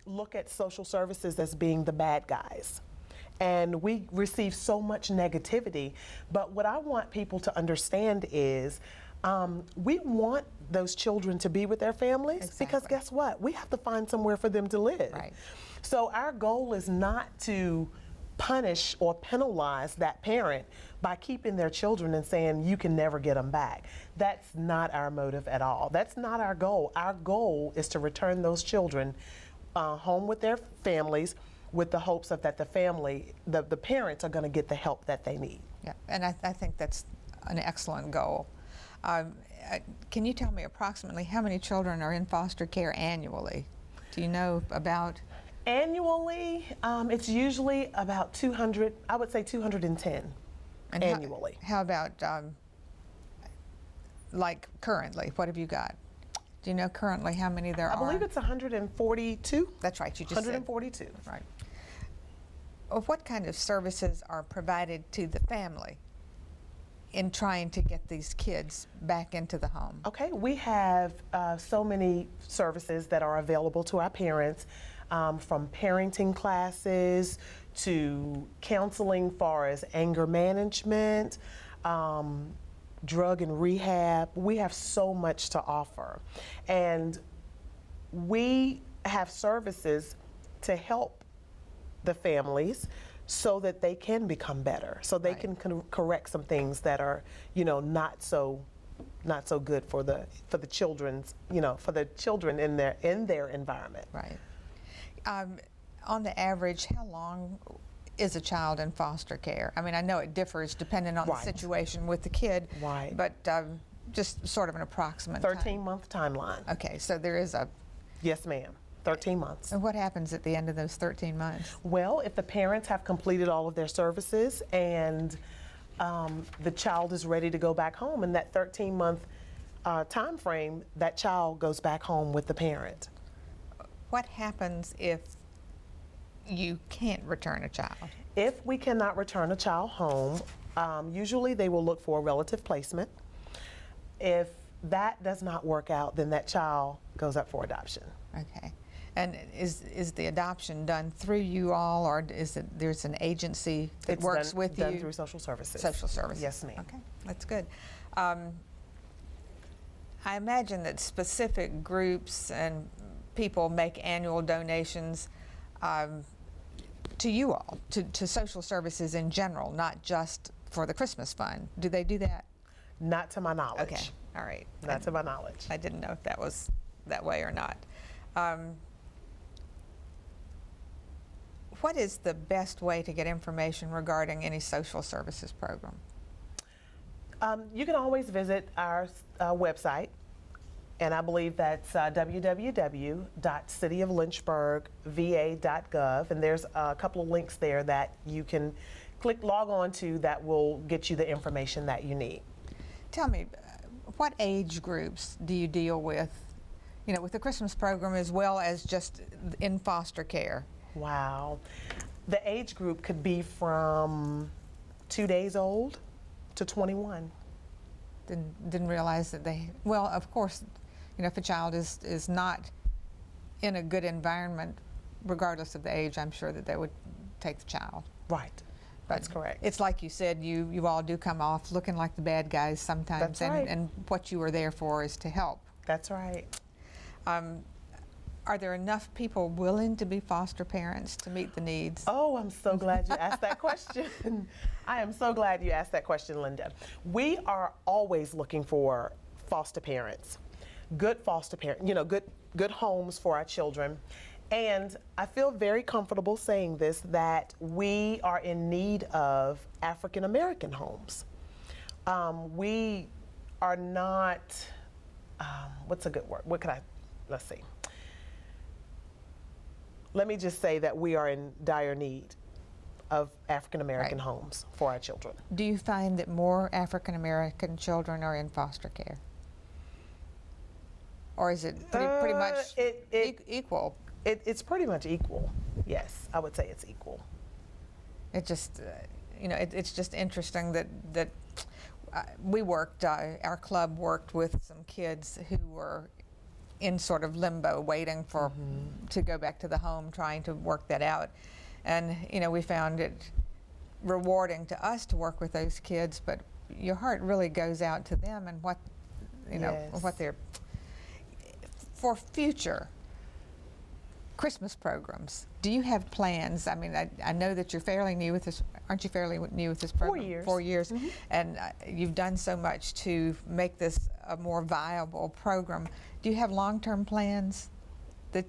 look at social services as being the bad guys. And we receive so much negativity. But what I want people to understand is we want those children to be with their families because guess what? We have to find somewhere for them to live. Right. So our goal is not to punish or penalize that parent by keeping their children and saying you can never get them back. That's not our motive at all. That's not our goal. Our goal is to return those children home with their families with the hopes of that the parents are going to get the help that they need. Yeah, and I think that's an excellent goal. Can you tell me approximately how many children are in foster care annually? Do you know about? Annually, it's usually about 200, I would say 210 and annually. How about like currently? What have you got? Do you know currently how many there are? I believe it's 142. That's right, you just 142. Said. Right. What kind of services are provided to the family in trying to get these kids back into the home? Okay, we have so many services that are available to our parents, from parenting classes to counseling far as anger management, drug and rehab. We have so much to offer. And we have services to help the families so that they can become better, so they can correct some things that are, not so good for the children's, for the children in their environment. Right. On the average, how long is a child in foster care? I mean, I know it differs depending on the situation with the kid, but just sort of an approximate 13-month timeline. Okay, so there is a... Yes, ma'am. 13 months. And what happens at the end of those 13 months? Well, if the parents have completed all of their services and the child is ready to go back home, in that 13-month time frame, that child goes back home with the parent. What happens if you can't return a child? If we cannot return a child home, usually they will look for a relative placement. If that does not work out, then that child goes up for adoption. Okay. And is the adoption done through you all, or is it there's an agency that works with you? It's done through social services. Social services. Yes, ma'am. Okay, that's good. I imagine that specific groups and people make annual donations to you all, to social services in general, not just for the Christmas fund. Do they do that? Not to my knowledge. Okay, all right. Not to my knowledge. I didn't know if that was that way or not. What is the best way to get information regarding any social services program? You can always visit our website, and I believe that's www.cityoflynchburgva.gov, and there's a couple of links there that you can log on to that will get you the information that you need. Tell me, what age groups do you deal with, with the Christmas program as well as just in foster care? Wow. The age group could be from 2 days old to 21. Didn't realize that well, of course, if a child is not in a good environment, regardless of the age, I'm sure that they would take the child. Right. That's correct. It's like you said, you all do come off looking like the bad guys sometimes. That's right. And what you are there for is to help. That's right. Are there enough people willing to be foster parents to meet the needs? Oh, I'm so glad you asked that question. I am so glad you asked that question, Linda. We are always looking for foster parents, good foster parents, good homes for our children. And I feel very comfortable saying this, that we are in need of African American homes. We are not, what's a good word? Let's see. Let me just say that we are in dire need of African American homes for our children. Do you find that more African American children are in foster care? Or is it pretty much equal? It's pretty much equal. Yes, I would say it's equal. It just, it's just interesting that we worked, our club worked with some kids who were in sort of limbo, waiting for to go back to the home, trying to work that out. And we found it rewarding to us to work with those kids, but your heart really goes out to them and what what they're for future Christmas programs. Do you have plans? I mean, I know that you're fairly new with this. Aren't you fairly new with this program? 4 years. 4 years. And you've done so much to make this a more viable program. Do you have long-term plans? Go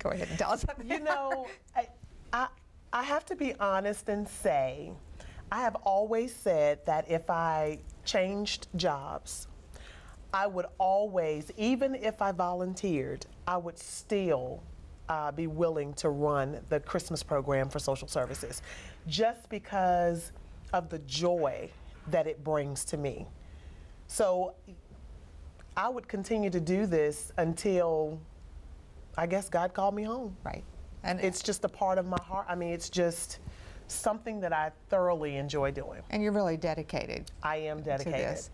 ahead and tell us. I have to be honest and say, I have always said that if I changed jobs, I would always, even if I volunteered, I would still be willing to run the Christmas program for social services, just because of the joy that it brings to me. So I would continue to do this until, I guess, God called me home. Right. And it's just a part of my heart. I mean, it's just something that I thoroughly enjoy doing. And you're really dedicated. I am dedicated. To this.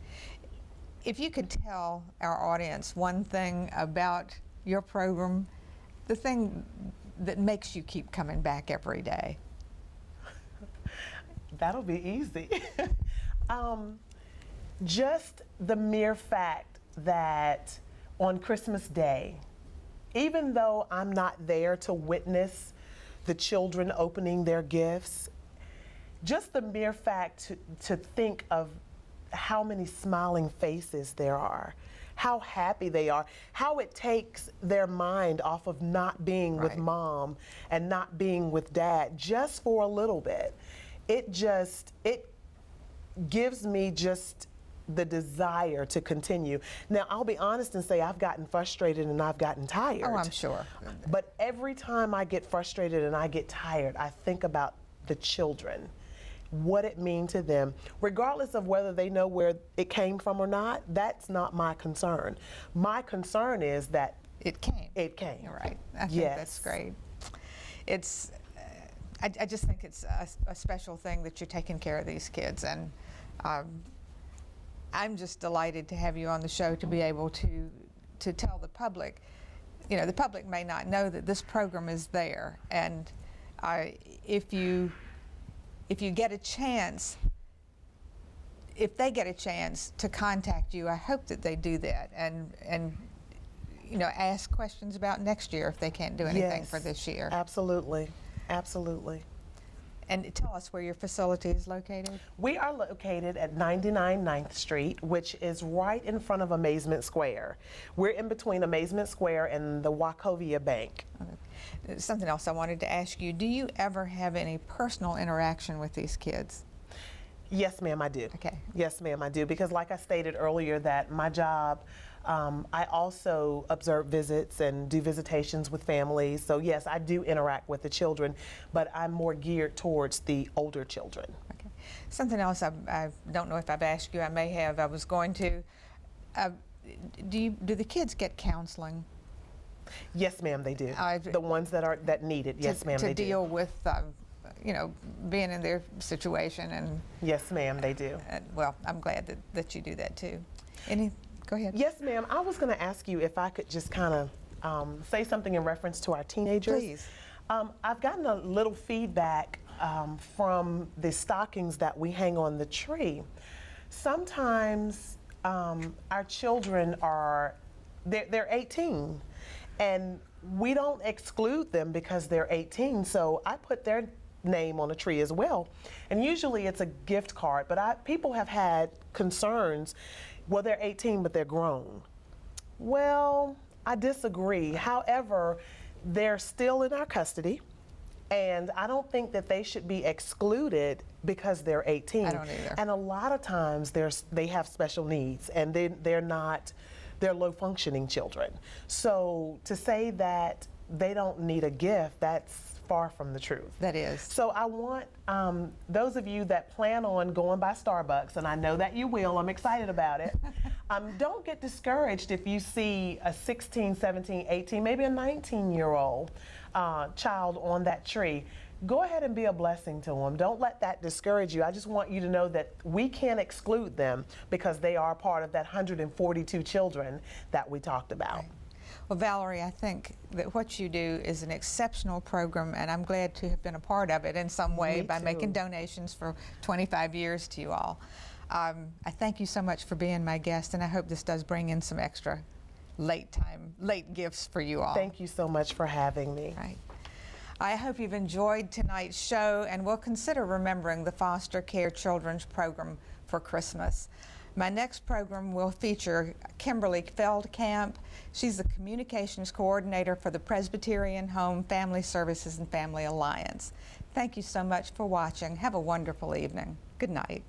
If you could tell our audience one thing about your program, the thing that makes you keep coming back every day. That'll be easy. Just the mere fact that on Christmas Day, even though I'm not there to witness the children opening their gifts, just the mere fact to think of how many smiling faces there are, how happy they are, how it takes their mind off of not being with mom and not being with dad just for a little bit. It gives me just the desire to continue. Now, I'll be honest and say I've gotten frustrated and I've gotten tired. Oh, I'm sure. But every time I get frustrated and I get tired, I think about the children, what it means to them, regardless of whether they know where it came from or not. That's not my concern. My concern is that it came. It came. You're right. I think that's great. It's, I just think it's a special thing that you're taking care of these kids, and I'm just delighted to have you on the show to be able to tell the public. The public may not know that this program is there, and if you get a chance, if they get a chance to contact you, I hope that they do that and ask questions about next year if they can't do anything for this year. Absolutely, absolutely. And tell us where your facility is located. We are located at 99 9th Street, which is right in front of Amazement Square. We're in between Amazement Square and the Wachovia Bank. Okay. Something else I wanted to ask you, do you ever have any personal interaction with these kids? Yes, ma'am, I do. Okay. Yes, ma'am, I do, because like I stated earlier, that my job, I also observe visits and do visitations with families. So yes, I do interact with the children, but I'm more geared towards the older children. Okay. Something else I don't know if I've asked you, I may have. I was going to, do the kids get counseling? Yes, ma'am, they do. The ones that need it, yes, ma'am, they do. To deal with, being in their situation and. Yes, ma'am, they do. Well, I'm glad that you do that too. Go ahead. Yes, ma'am. I was going to ask you if I could just kind of say something in reference to our teenagers. Please. I've gotten a little feedback from the stockings that we hang on the tree. Sometimes our children they're 18, and we don't exclude them because they're 18. So I put their name on a tree as well. And usually it's a gift card, but people have had concerns. Well, they're 18, but they're grown. Well, I disagree. However, they're still in our custody, and I don't think that they should be excluded because they're 18. I don't either. And a lot of times they have special needs, and they're low-functioning children. So to say that they don't need a gift, that's far from the truth. That is. So I want those of you that plan on going by Starbucks, and I know that you will, I'm excited about it, don't get discouraged if you see a 16, 17, 18, maybe a 19-year-old child on that tree. Go ahead and be a blessing to them. Don't let that discourage you. I just want you to know that we can't exclude them because they are part of that 142 children that we talked about. Right. Well, Valerie, I think that what you do is an exceptional program, and I'm glad to have been a part of it in some way by making donations for 25 years to you all. I thank you so much for being my guest, and I hope this does bring in some extra late gifts for you all. Thank you so much for having me. Right. I hope you've enjoyed tonight's show and will consider remembering the Foster Care Children's Program for Christmas. My next program will feature Kimberly Feldkamp. She's the Communications Coordinator for the Presbyterian Home Family Services and Family Alliance. Thank you so much for watching. Have a wonderful evening. Good night.